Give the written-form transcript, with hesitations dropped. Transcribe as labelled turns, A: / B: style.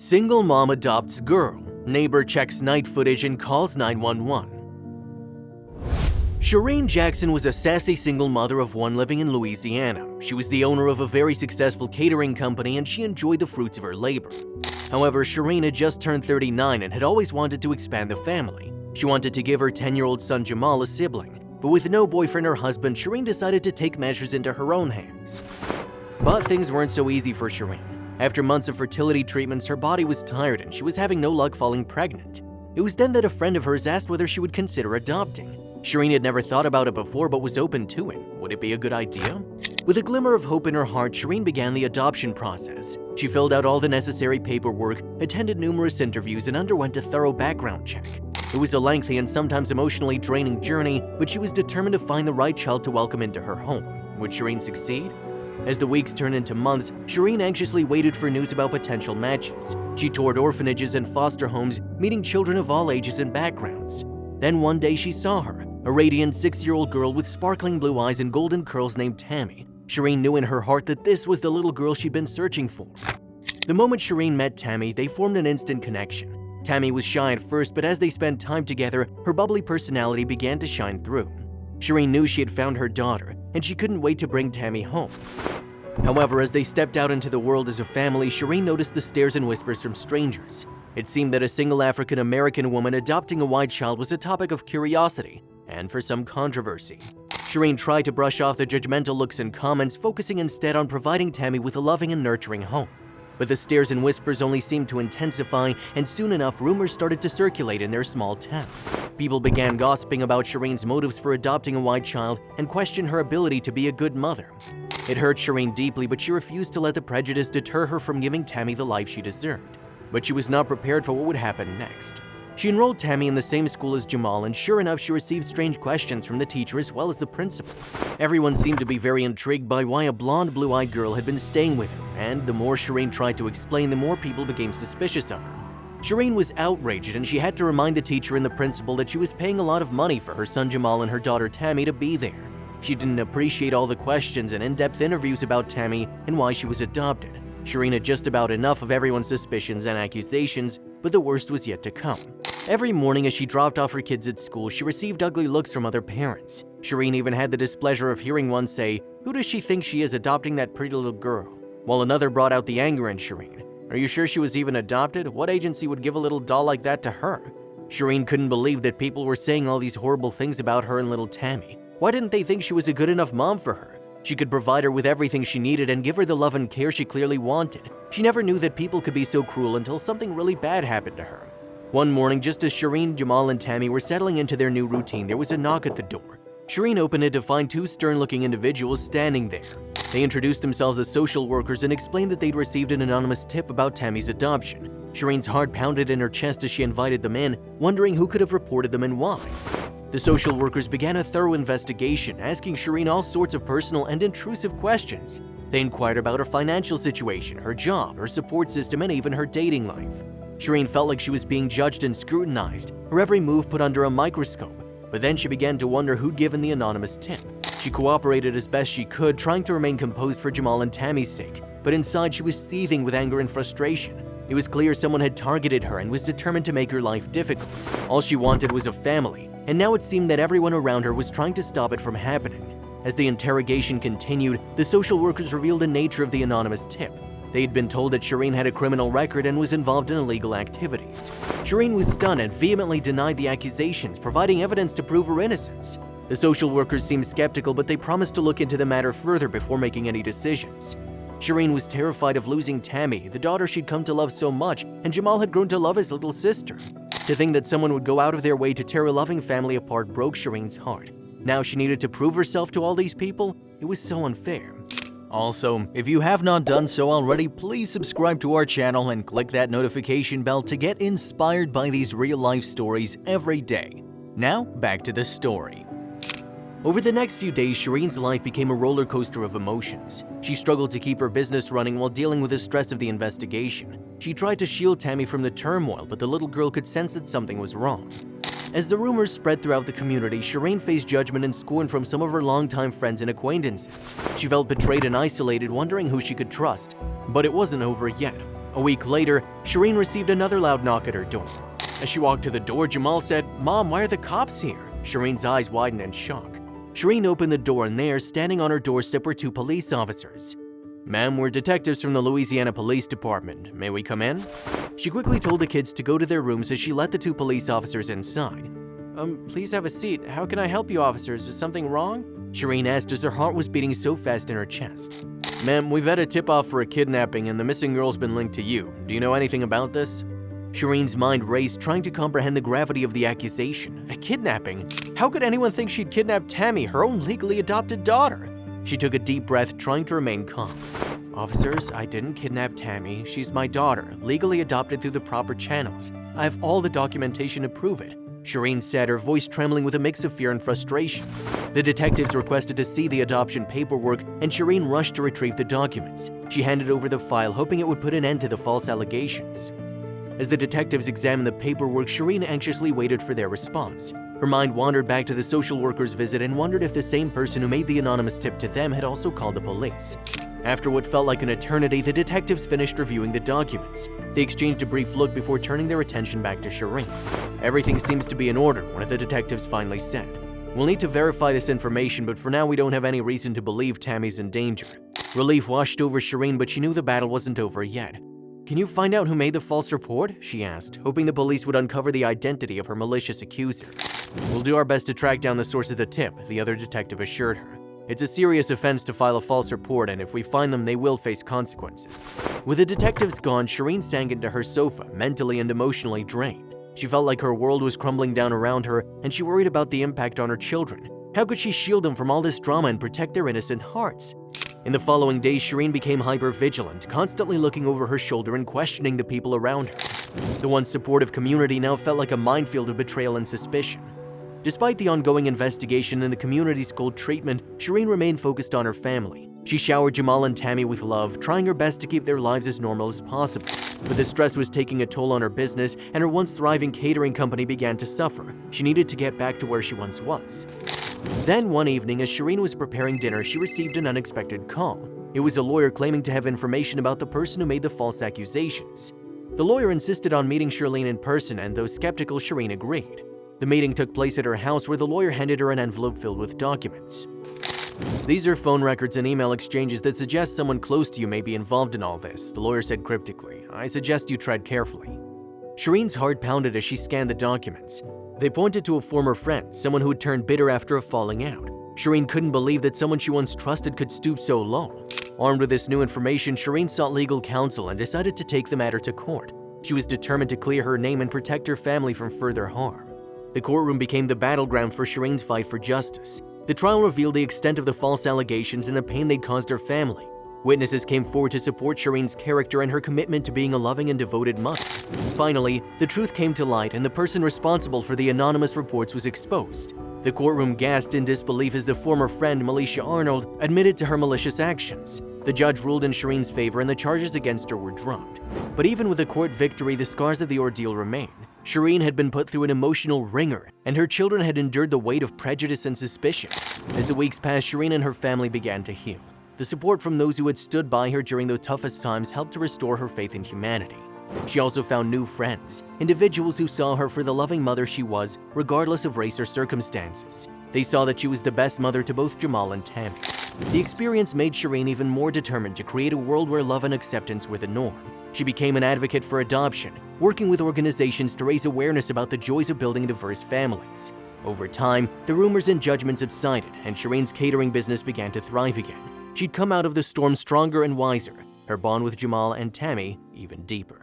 A: Single mom adopts girl. Neighbor checks night footage and calls 911. Shireen Jackson was a sassy single mother of one living in Louisiana. She was the owner of a very successful catering company and she enjoyed the fruits of her labor. However, Shireen had just turned 39 and had always wanted to expand the family. She wanted to give her 10-year-old son Jamal a sibling, but with no boyfriend or husband, Shireen decided to take measures into her own hands. But things weren't so easy for Shireen. After months of fertility treatments, her body was tired and she was having no luck falling pregnant. It was then that a friend of hers asked whether she would consider adopting. Shireen had never thought about it before but was open to it. Would it be a good idea? With a glimmer of hope in her heart, Shireen began the adoption process. She filled out all the necessary paperwork, attended numerous interviews, and underwent a thorough background check. It was a lengthy and sometimes emotionally draining journey, but she was determined to find the right child to welcome into her home. Would Shireen succeed? As the weeks turned into months, Shireen anxiously waited for news about potential matches. She toured orphanages and foster homes, meeting children of all ages and backgrounds. Then one day she saw her, a radiant 6-year-old girl with sparkling blue eyes and golden curls named Tammy. Shireen knew in her heart that this was the little girl she'd been searching for. The moment Shireen met Tammy, they formed an instant connection. Tammy was shy at first, but as they spent time together, her bubbly personality began to shine through. Shireen knew she had found her daughter, and she couldn't wait to bring Tammy home. However, as they stepped out into the world as a family, Shireen noticed the stares and whispers from strangers. It seemed that a single African-American woman adopting a white child was a topic of curiosity, and for some controversy. Shireen tried to brush off the judgmental looks and comments, focusing instead on providing Tammy with a loving and nurturing home. But the stares and whispers only seemed to intensify, and soon enough rumors started to circulate in their small town. People began gossiping about Shireen's motives for adopting a white child and questioned her ability to be a good mother. It hurt Shireen deeply, but she refused to let the prejudice deter her from giving Tammy the life she deserved. But she was not prepared for what would happen next. She enrolled Tammy in the same school as Jamal, and sure enough, she received strange questions from the teacher as well as the principal. Everyone seemed to be very intrigued by why a blonde, blue-eyed girl had been staying with her, and the more Shireen tried to explain, the more people became suspicious of her. Shireen was outraged, and she had to remind the teacher and the principal that she was paying a lot of money for her son Jamal and her daughter Tammy to be there. She didn't appreciate all the questions and in-depth interviews about Tammy and why she was adopted. Shireen had just about enough of everyone's suspicions and accusations, but the worst was yet to come. Every morning as she dropped off her kids at school, she received ugly looks from other parents. Shireen even had the displeasure of hearing one say, "Who does she think she is adopting that pretty little girl?" While another brought out the anger in Shireen. "Are you sure she was even adopted? What agency would give a little doll like that to her?" Shireen couldn't believe that people were saying all these horrible things about her and little Tammy. Why didn't they think she was a good enough mom for her? She could provide her with everything she needed and give her the love and care she clearly wanted. She never knew that people could be so cruel until something really bad happened to her. One morning, just as Shireen, Jamal, and Tammy were settling into their new routine, there was a knock at the door. Shireen opened it to find two stern-looking individuals standing there. They introduced themselves as social workers and explained that they'd received an anonymous tip about Tammy's adoption. Shireen's heart pounded in her chest as she invited them in, wondering who could have reported them and why. The social workers began a thorough investigation, asking Shireen all sorts of personal and intrusive questions. They inquired about her financial situation, her job, her support system, and even her dating life. Shireen felt like she was being judged and scrutinized, her every move put under a microscope. But then she began to wonder who'd given the anonymous tip. She cooperated as best she could, trying to remain composed for Jamal and Tammy's sake, but inside she was seething with anger and frustration. It was clear someone had targeted her and was determined to make her life difficult. All she wanted was a family, and now it seemed that everyone around her was trying to stop it from happening. As the interrogation continued, the social workers revealed the nature of the anonymous tip. They had been told that Shireen had a criminal record and was involved in illegal activities. Shireen was stunned and vehemently denied the accusations, providing evidence to prove her innocence. The social workers seemed skeptical, but they promised to look into the matter further before making any decisions. Shireen was terrified of losing Tammy, the daughter she'd come to love so much, and Jamal had grown to love his little sister. To think that someone would go out of their way to tear a loving family apart broke Shireen's heart. Now she needed to prove herself to all these people? It was so unfair. Also, if you have not done so already, please subscribe to our channel and click that notification bell to get inspired by these real-life stories every day. Now, back to the story. Over the next few days, Shireen's life became a roller coaster of emotions. She struggled to keep her business running while dealing with the stress of the investigation. She tried to shield Tammy from the turmoil, but the little girl could sense that something was wrong. As the rumors spread throughout the community, Shireen faced judgment and scorn from some of her longtime friends and acquaintances. She felt betrayed and isolated, wondering who she could trust. But it wasn't over yet. A week later, Shireen received another loud knock at her door. As she walked to the door, Jamal said, "Mom, why are the cops here?" Shireen's eyes widened in shock. Shireen opened the door and there, standing on her doorstep, were two police officers. "Ma'am, we're detectives from the Louisiana Police Department. May we come in?" She quickly told the kids to go to their rooms as she let the two police officers inside. Please have a seat. How can I help you, officers? Is something wrong?" Shireen asked as her heart was beating so fast in her chest. "Ma'am, we've had a tip-off for a kidnapping and the missing girl's been linked to you. Do you know anything about this?" Shireen's mind raced, trying to comprehend the gravity of the accusation. A kidnapping? How could anyone think she'd kidnapped Tammy, her own legally adopted daughter? She took a deep breath, trying to remain calm. "Officers, I didn't kidnap Tammy. She's my daughter, legally adopted through the proper channels. I have all the documentation to prove it," Shireen said, her voice trembling with a mix of fear and frustration. The detectives requested to see the adoption paperwork, and Shireen rushed to retrieve the documents. She handed over the file, hoping it would put an end to the false allegations. As the detectives examined the paperwork, Shireen anxiously waited for their response. Her mind wandered back to the social worker's visit and wondered if the same person who made the anonymous tip to them had also called the police. After what felt like an eternity, the detectives finished reviewing the documents. They exchanged a brief look before turning their attention back to Shireen. "Everything seems to be in order," one of the detectives finally said. "We'll need to verify this information, but for now we don't have any reason to believe Tammy's in danger." Relief washed over Shireen, but she knew the battle wasn't over yet. "Can you find out who made the false report?" she asked, hoping the police would uncover the identity of her malicious accuser. "We'll do our best to track down the source of the tip," the other detective assured her. "It's a serious offense to file a false report, and if we find them, they will face consequences." With the detectives gone, Shireen sank into her sofa, mentally and emotionally drained. She felt like her world was crumbling down around her, and she worried about the impact on her children. How could she shield them from all this drama and protect their innocent hearts? In the following days, Shireen became hyper-vigilant, constantly looking over her shoulder and questioning the people around her. The once supportive community now felt like a minefield of betrayal and suspicion. Despite the ongoing investigation and the community's cold treatment, Shireen remained focused on her family. She showered Jamal and Tammy with love, trying her best to keep their lives as normal as possible. But the stress was taking a toll on her business, and her once thriving catering company began to suffer. She needed to get back to where she once was. Then one evening, as Shireen was preparing dinner, she received an unexpected call. It was a lawyer claiming to have information about the person who made the false accusations. The lawyer insisted on meeting Shireen in person, and though skeptical, Shireen agreed. The meeting took place at her house, where the lawyer handed her an envelope filled with documents. "These are phone records and email exchanges that suggest someone close to you may be involved in all this," the lawyer said cryptically. "I suggest you tread carefully." Shireen's heart pounded as she scanned the documents. They pointed to a former friend, someone who had turned bitter after a falling out. Shireen couldn't believe that someone she once trusted could stoop so low. Armed with this new information, Shireen sought legal counsel and decided to take the matter to court. She was determined to clear her name and protect her family from further harm. The courtroom became the battleground for Shireen's fight for justice. The trial revealed the extent of the false allegations and the pain they'd caused her family. Witnesses came forward to support Shireen's character and her commitment to being a loving and devoted mother. Finally, the truth came to light, and the person responsible for the anonymous reports was exposed. The courtroom gasped in disbelief as the former friend, Militia Arnold, admitted to her malicious actions. The judge ruled in Shireen's favor and the charges against her were dropped. But even with a court victory, the scars of the ordeal remained. Shireen had been put through an emotional wringer, and her children had endured the weight of prejudice and suspicion. As the weeks passed, Shireen and her family began to heal. The support from those who had stood by her during the toughest times helped to restore her faith in humanity. She also found new friends, individuals who saw her for the loving mother she was, regardless of race or circumstances. They saw that she was the best mother to both Jamal and Tammy. The experience made Shireen even more determined to create a world where love and acceptance were the norm. She became an advocate for adoption, working with organizations to raise awareness about the joys of building diverse families. Over time, the rumors and judgments subsided, and Shireen's catering business began to thrive again. She'd come out of the storm stronger and wiser, her bond with Jamal and Tammy even deeper.